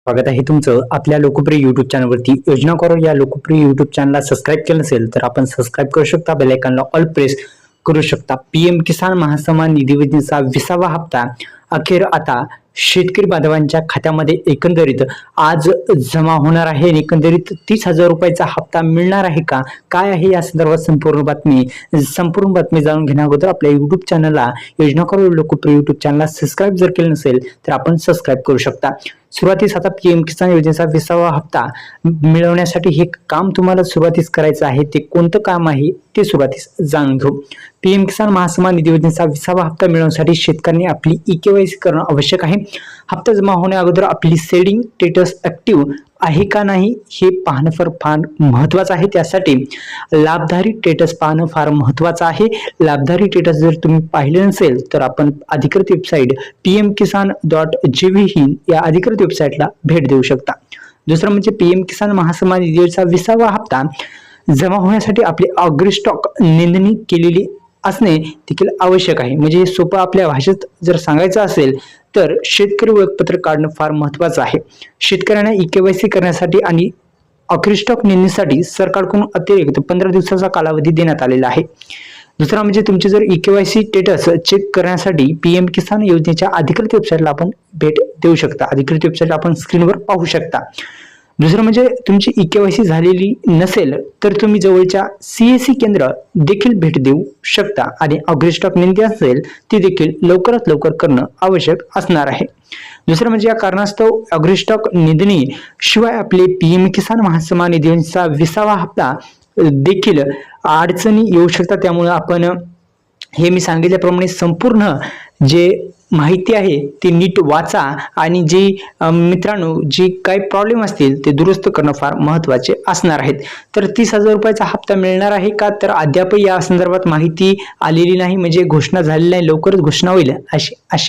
स्वागत आहे तुमचं आपल्या लोकप्रिय युट्यूब चॅनलवरती। योजना करो या लोकप्रिय युट्यूब चॅनलला सबस्क्राईब केलं नसेल तर आपण सबस्क्राईब करू शकता, बेल आयकॉनला ऑल प्रेस करू शकता। पीएम किसान महासन्मान निधी योजनेचा 20वा हप्ता अखेर आता शेतकरी बांधवांच्या खात्यामध्ये एकंदरीत आज जमा होणार आहे। एकंदरीत 30,000 रुपयाचा हप्ता मिळणार आहे का, काय आहे या संदर्भात संपूर्ण बातमी जाणून घेण्या अगोदर आपल्या युट्यूब चॅनलला योजना करो लोकप्रिय युट्यूब चॅनलला सबस्क्राईब जर केलं नसेल तर आपण सबस्क्राईब करू शकता। सुरुवातीस आता पीएम किसान योजनेचा 20वा हप्ता मिळवण्यासाठी हे काम तुम्हाला सुरुवातीस करायचं आहे। ते कोणतं काम आहे ते सुरुवातीस जाणून घेऊ। पीएम किसान महासन्मान निधी योजनेचा 20वा हप्ता मिळवण्यासाठी शेतकऱ्यांनी आपली ई-केवायसी करणं आवश्यक आहे। हप्ता जमा होण्या अगोदर आपली सेडिंग स्टेटस ऍक्टिव्ह आहे का नाही हे पाहणं फार महत्त्वाचं आहे। त्यासाठी लाभधारी स्टेटस पाहणं फार महत्त्वाचं आहे। लाभधारी स्टेटस जर तुम्ही पाहिले नसेल तर आपण अधिकृत वेबसाईट pmkisan.gov या अधिकृत वेबसाईटला भेट देऊ शकता। दुसरं म्हणजे पीएम किसान महासन्मान निधी योजनेचा 20वा हप्ता जमा होण्यासाठी आपली अग्रस्टॉक नोंदणी केलेली असणे देखील आवश्यक आहे। म्हणजे सोपं आपल्या भाषेत जर सांगायचं असेल तर शेतकरी ओळखपत्र काढणं फार महत्त्वाचं आहे। शेतकऱ्यांना ई-केवायसी करण्यासाठी आणि अग्रस्टॉक नोंदणीसाठी सरकारकडून अतिरिक्त 15 दिवसाचा कालावधी देण्यात आलेला आहे। दुसरा म्हणजे तुमचे जर ई-केवायसी स्टेटस चेक करण्यासाठी पीएम किसान योजनेच्या अधिकृत वेबसाईटला आपण भेट देऊ शकता। अधिकृत वेबसाईट आपण स्क्रीनवर पाहू शकता। दुसरं म्हणजे तुमची ई-केवायसी झालेली नसेल तर तुम्ही जवळच्या सीएससी केंद्र देखील भेट देऊ शकता आणि अग्रस्टॉक नोंदणी असेल ती देखील लवकरात लवकर करणं आवश्यक असणार आहे। दुसरं म्हणजे या कारणास्तव अग्रस्टॉक नोंदणी शिवाय आपले पीएम किसान महासन्मान निधी योजनेचा 20वा हप्ता देखील अडचणी येऊ शकतात। त्यामुळे आपण हे मी सांगितल्याप्रमाणे संपूर्ण जे माहिती आहे ती नीट वाचा आणि जी मित्रांनो जी काही प्रॉब्लेम असतील ते दुरुस्त करणं फार महत्त्वाचे असणार आहेत। तर 30,000 रुपयाचा हप्ता मिळणार आहे का, तर अद्याप या संदर्भात माहिती आलेली नाही, म्हणजे घोषणा झालेली नाही, लवकरच घोषणा होईल अशी आशा।